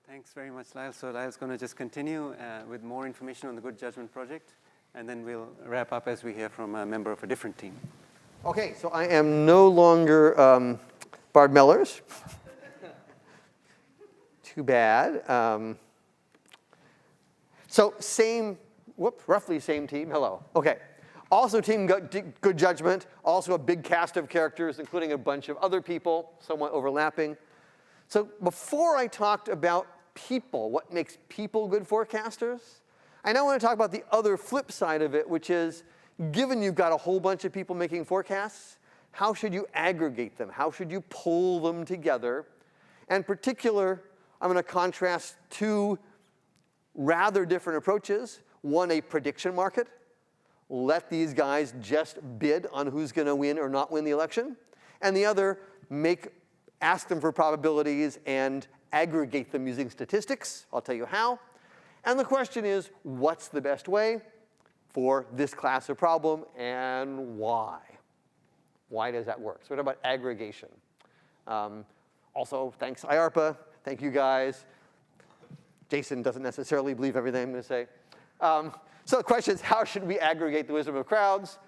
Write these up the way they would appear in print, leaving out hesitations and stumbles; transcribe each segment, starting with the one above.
thanks very much, Lyle. So Lyle's going to just continue with more information on the Good Judgment Project, and then we'll wrap up as we hear from a member of a different team. Okay, so I am no longer Bard Mellers. Too bad. So roughly same team. Hello. Okay. Also team Good Judgment, also a big cast of characters, including a bunch of other people, somewhat overlapping. So before I talked about people, what makes people good forecasters, I now want to talk about the other flip side of it, which is, given you've got a whole bunch of people making forecasts, how should you aggregate them? How should you pull them together? And in particular, I'm going to contrast two rather different approaches. One, a prediction market. Let these guys just bid on who's going to win or not win the election. And the other, ask them for probabilities and aggregate them using statistics. I'll tell you how. And the question is, what's the best way for this class of problem and why? Why does that work? So what about aggregation? Also, thanks IARPA. Thank you guys. Jason doesn't necessarily believe everything I'm going to say. So the question is, how should we aggregate the wisdom of crowds?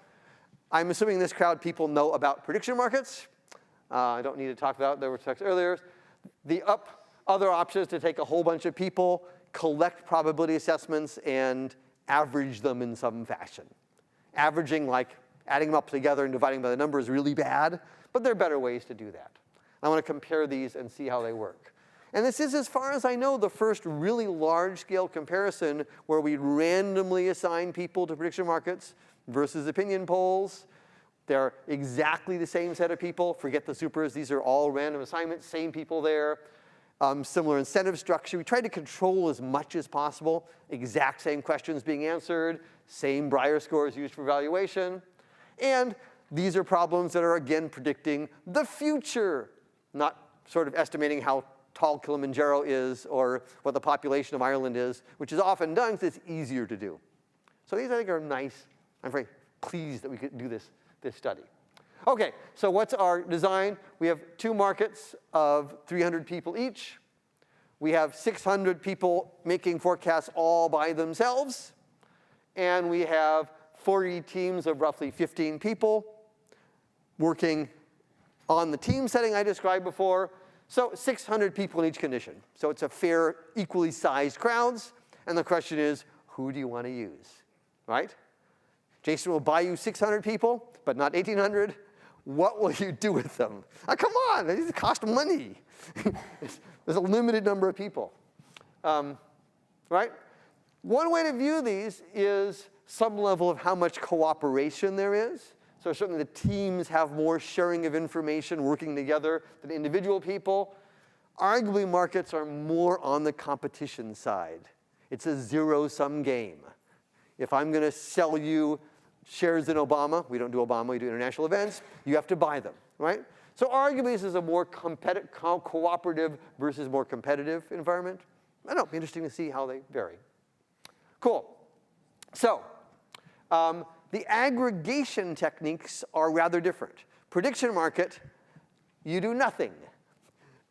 I'm assuming this crowd people know about prediction markets. I don't need to talk about, there were talks earlier. The other option is to take a whole bunch of people, collect probability assessments, and average them in some fashion. Averaging, like adding them up together and dividing by the number, is really bad, but there are better ways to do that. I want to compare these and see how they work. And this is, as far as I know, the first really large-scale comparison where we randomly assign people to prediction markets versus opinion polls. They're exactly the same set of people. Forget the supers. These are all random assignments, same people there. Similar incentive structure. We tried to control as much as possible. Exact same questions being answered. Same Breyer scores used for evaluation. And these are problems that are, again, predicting the future, not sort of estimating how tall Kilimanjaro is or what the population of Ireland is, which is often done because it's easier to do. So these, I think, are nice. I'm very pleased that we could do this study. Okay, so what's our design? We have two markets of 300 people each. We have 600 people making forecasts all by themselves. And we have 40 teams of roughly 15 people working on the team setting I described before. So 600 people in each condition. So it's a fair, equally sized crowds. And the question is, who do you want to use, right? Jason will buy you 600 people, but not 1,800. What will you do with them? Oh, come on, these cost money. There's a limited number of people, right? One way to view these is some level of how much cooperation there is. So certainly the teams have more sharing of information, working together than individual people. Arguably, markets are more on the competition side. It's a zero-sum game. If I'm going to sell you shares in Obama, we don't do Obama, we do international events, you have to buy them, right? So arguably, this is a more cooperative versus more competitive environment. I don't know, it'll be interesting to see how they vary. Cool. So the aggregation techniques are rather different. Prediction market, you do nothing.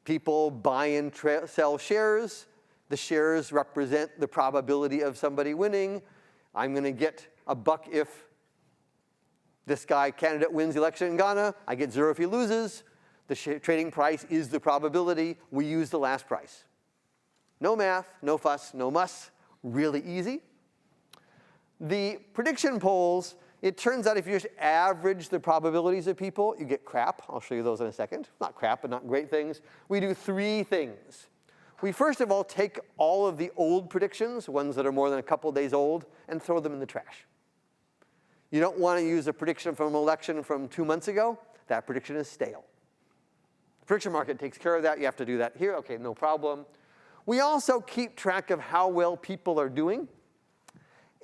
People buy and sell shares. The shares represent the probability of somebody winning. I'm going to get a buck if this guy, candidate, wins the election in Ghana. I get 0 if he loses. The trading price is the probability. We use the last price. No math, no fuss, no muss. Really easy. The prediction polls, it turns out if you just average the probabilities of people, you get crap. I'll show you those in a second. Not crap, but not great things. We do 3 things. We first of all take all of the old predictions, ones that are more than a couple days old, and throw them in the trash. You don't want to use a prediction from an election from 2 months ago. That prediction is stale. The prediction market takes care of that. You have to do that here. OK, no problem. We also keep track of how well people are doing.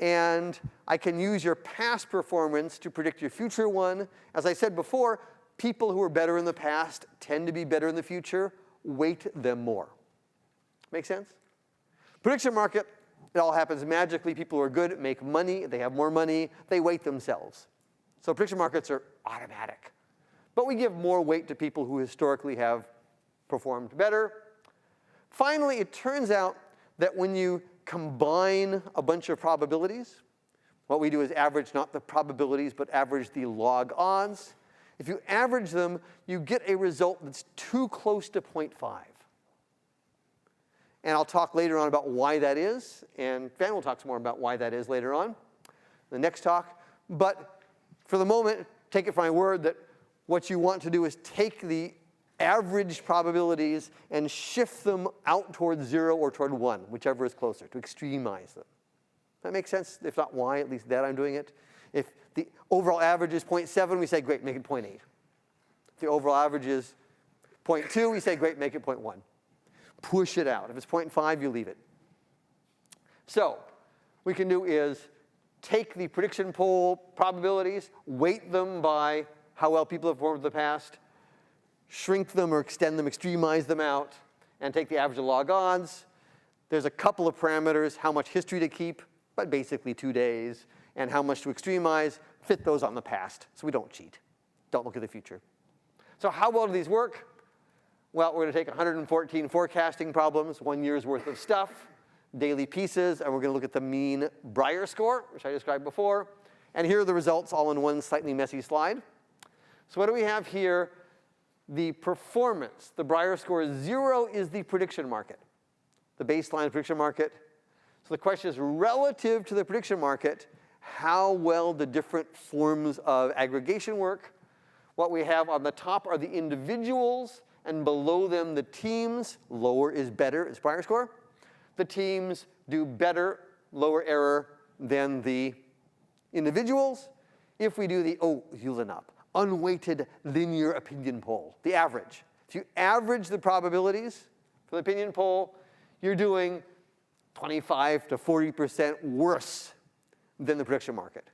And I can use your past performance to predict your future one. As I said before, people who are better in the past tend to be better in the future. Weight them more. Make sense? Prediction market, it all happens magically. People who are good make money. They have more money. They weight themselves. So prediction markets are automatic. But we give more weight to people who historically have performed better. Finally, it turns out that when you combine a bunch of probabilities, what we do is average not the probabilities, but average the log odds. If you average them, you get a result that's too close to 0.5. And I'll talk later on about why that is, and Van will talk some more about why that is later on, the next talk. But for the moment, take it for my word that what you want to do is take the average probabilities and shift them out toward 0 or toward 1, whichever is closer, to extremize them. That makes sense? If not why, at least that I'm doing it. If the overall average is 0.7, we say, great, make it 0.8. If the overall average is 0.2, we say, great, make it 0.1. Push it out. If it's 0.5, you leave it. So what we can do is take the prediction poll probabilities, weight them by how well people have performed in the past, shrink them or extend them, extremize them out, and take the average of log odds. There's a couple of parameters, how much history to keep, but basically 2 days, and how much to extremize, fit those on the past, so we don't cheat. Don't look at the future. So how well do these work? Well, we're going to take 114 forecasting problems, 1 year's worth of stuff, daily pieces, and we're going to look at the mean Breyer score, which I described before. And here are the results all in one slightly messy slide. So what do we have here? The performance. The Breyer score is 0 is the prediction market, the baseline prediction market. So the question is, relative to the prediction market, how well the different forms of aggregation work. What we have on the top are the individuals, and below them the teams. Lower is better is Breyer score. The teams do better, lower error, than the individuals. If we do the, Ulanop, unweighted linear opinion poll, the average. If you average the probabilities for the opinion poll, you're doing 25 to 40% worse than the prediction market.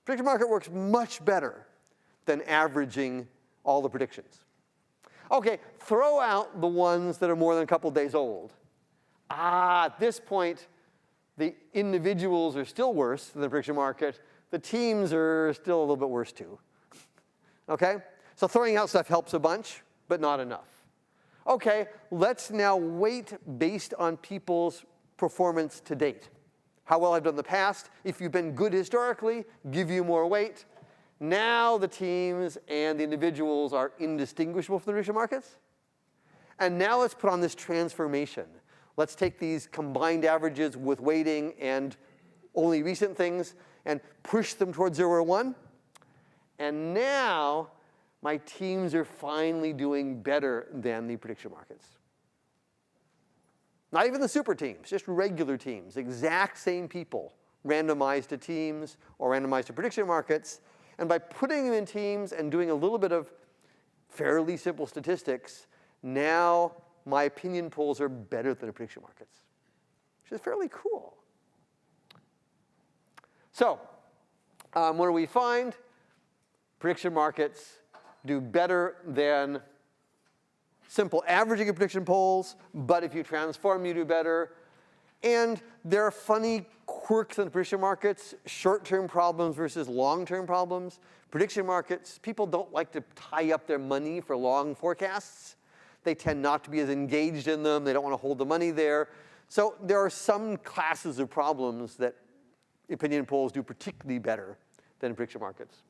Prediction market works much better than averaging all the predictions. Okay, throw out the ones that are more than a couple days old. At this point, the individuals are still worse than the prediction market. The teams are still a little bit worse too. Okay? So throwing out stuff helps a bunch, but not enough. Okay, let's now weight based on people's performance to date. How well I've done in the past. If you've been good historically, give you more weight. Now the teams and the individuals are indistinguishable from the prediction markets. And now let's put on this transformation. Let's take these combined averages with weighting and only recent things and push them towards 0 or 1. And now my teams are finally doing better than the prediction markets. Not even the super teams, just regular teams, exact same people, randomized to teams or randomized to prediction markets. And by putting them in teams and doing a little bit of fairly simple statistics, now my opinion polls are better than the prediction markets, which is fairly cool. So what do we find? Prediction markets do better than simple averaging of prediction polls, but if you transform, you do better. And there are funny quirks in the prediction markets, short-term problems versus long-term problems. Prediction markets, people don't like to tie up their money for long forecasts. They tend not to be as engaged in them. They don't want to hold the money there. So there are some classes of problems that opinion polls do particularly better than prediction markets.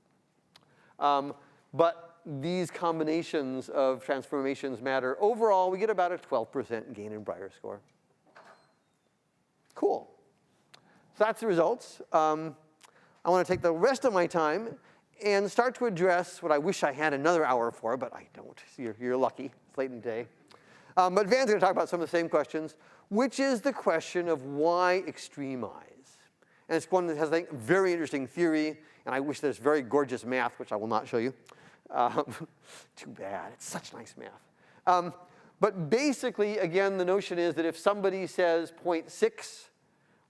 But these combinations of transformations matter. Overall, we get about a 12% gain in Breyer score. Cool. So that's the results. I want to take the rest of my time and start to address what I wish I had another hour for, but I don't. So you're lucky. It's late in the day. But Van's going to talk about some of the same questions, which is the question of why extremize. And it's one that has, I think, very interesting theory, and I wish there's very gorgeous math, which I will not show you. Too bad. It's such nice math. But basically, again, the notion is that if somebody says 0.6,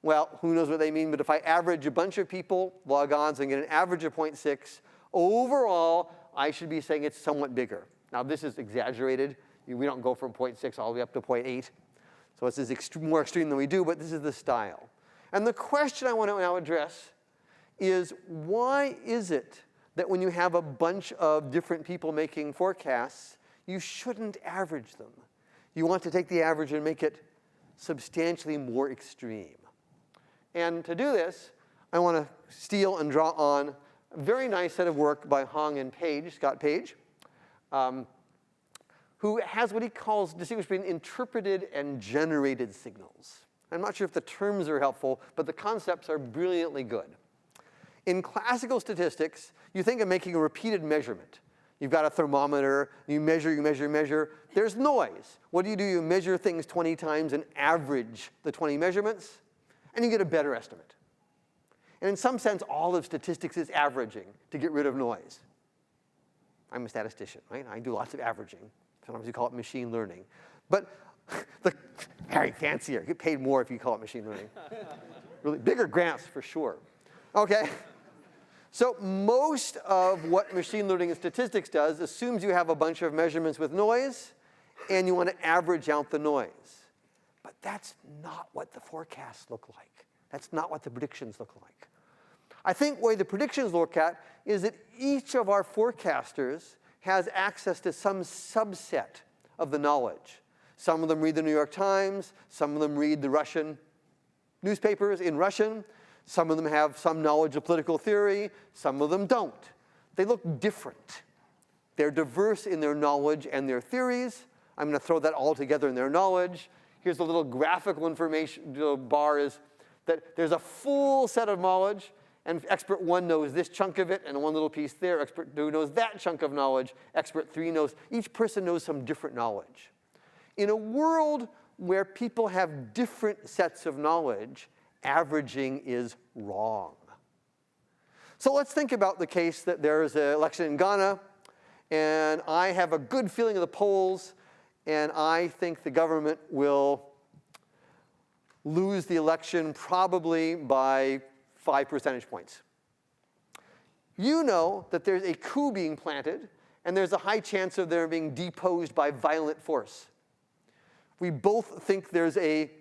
well, who knows what they mean, but if I average a bunch of people, log odds, and get an average of 0.6, overall, I should be saying it's somewhat bigger. Now, this is exaggerated. We don't go from 0.6 all the way up to 0.8. So this is more extreme than we do, but this is the style. And the question I want to now address is, why is it that when you have a bunch of different people making forecasts, you shouldn't average them? you want to take the average and make it substantially more extreme. And to do this, I want to steal and draw on a very nice set of work by Hong and Page, Scott Page, who has what he calls distinguish between interpreted and generated signals. I'm not sure if the terms are helpful, but the concepts are brilliantly good. In classical statistics, you think of making a repeated measurement. You've got a thermometer, you measure, you measure, you measure. There's noise. What do? You measure things 20 times and average the 20 measurements, and you get a better estimate. And in some sense, all of statistics is averaging to get rid of noise. I'm a statistician, right? I do lots of averaging. Sometimes you call it machine learning. But very fancier. You get paid more if you call it machine learning. Really bigger grants for sure. Okay. So most of what machine learning and statistics does assumes you have a bunch of measurements with noise, and you want to average out the noise. But that's not what the forecasts look like. That's not what the predictions look like. I think the way the predictions look at is that each of our forecasters has access to some subset of the knowledge. Some of them read the New York Times. Some of them read the Russian newspapers in Russian. Some of them have some knowledge of political theory. Some of them don't. They look different. They're diverse in their knowledge and their theories. I'm going to throw that all together in their knowledge. Here's the little graphical information bar is that there's a full set of knowledge, and expert 1 knows this chunk of it, and one little piece there. Expert 2 knows that chunk of knowledge. Expert 3 knows. Each person knows some different knowledge. In a world where people have different sets of knowledge, averaging is wrong. So let's think about the case that there's an election in Ghana, and I have a good feeling of the polls, and I think the government will lose the election probably by 5 percentage points. You know that there's a coup being planted, and there's a high chance of their being deposed by violent force. We both think there's a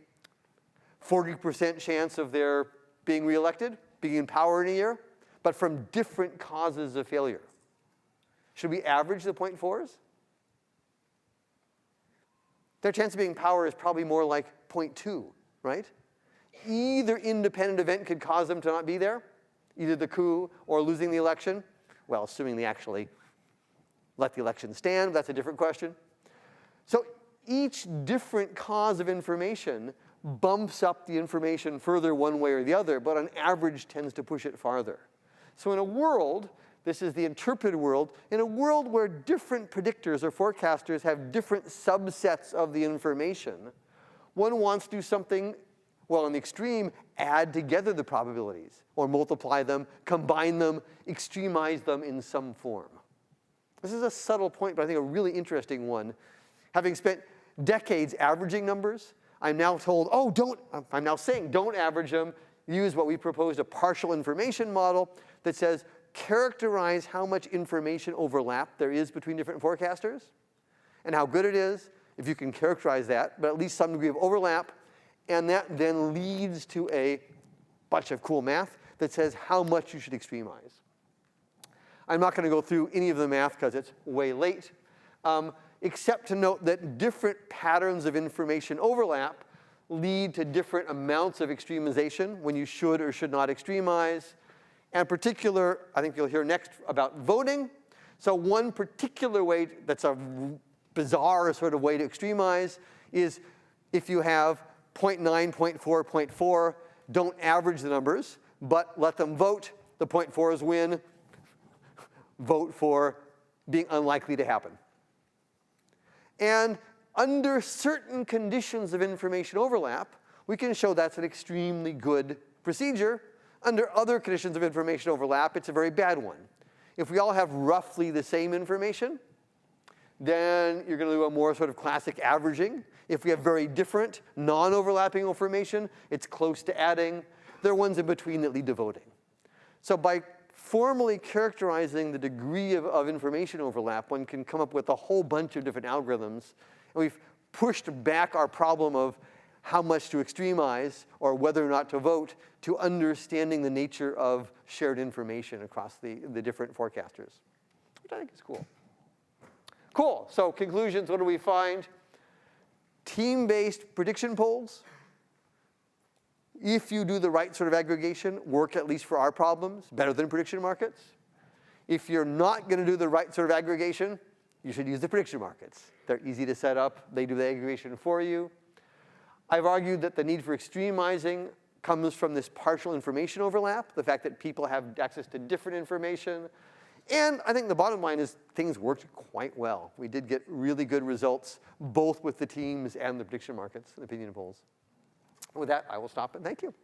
40% chance of their being reelected, being in power in a year, but from different causes of failure. Should we average the 0.4s? Their chance of being in power is probably more like 0.2, right? Either independent event could cause them to not be there, either the coup or losing the election. Well, assuming they actually let the election stand, that's a different question. So each different cause of information bumps up the information further one way or the other, but on average tends to push it farther. So in a world, this is the interpreted world, in a world where different predictors or forecasters have different subsets of the information, one wants to do something, well, in the extreme, add together the probabilities, or multiply them, combine them, extremize them in some form. This is a subtle point, but I think a really interesting one. Having spent decades averaging numbers, I'm now told, I'm now saying don't average them. Use what we proposed, a partial information model that says characterize how much information overlap there is between different forecasters and how good it is if you can characterize that, but at least some degree of overlap. And that then leads to a bunch of cool math that says how much you should extremize. I'm not going to go through any of the math because it's way late. Except to note that different patterns of information overlap lead to different amounts of extremization when you should or should not extremize. And in particular, I think you'll hear next about voting. So one particular way that's a bizarre sort of way to extremize is if you have 0.9, 0.4, 0.4, don't average the numbers, but let them vote. The 0.4s win. Vote for being unlikely to happen. And under certain conditions of information overlap, we can show that's an extremely good procedure. Under other conditions of information overlap, it's a very bad one. If we all have roughly the same information, then you're going to do a more sort of classic averaging. If we have very different, non-overlapping information, it's close to adding. There are ones in between that lead to voting. So by formally characterizing the degree of information overlap, one can come up with a whole bunch of different algorithms. And we've pushed back our problem of how much to extremize or whether or not to vote to understanding the nature of shared information across the different forecasters, which I think is cool. Cool. So conclusions, what do we find? Team-based prediction polls, if you do the right sort of aggregation, work at least for our problems, better than prediction markets. If you're not going to do the right sort of aggregation, you should use the prediction markets. They're easy to set up. They do the aggregation for you. I've argued that the need for extremizing comes from this partial information overlap, the fact that people have access to different information. And I think the bottom line is things worked quite well. We did get really good results, both with the teams and the prediction markets and opinion polls. With that, I will stop and thank you.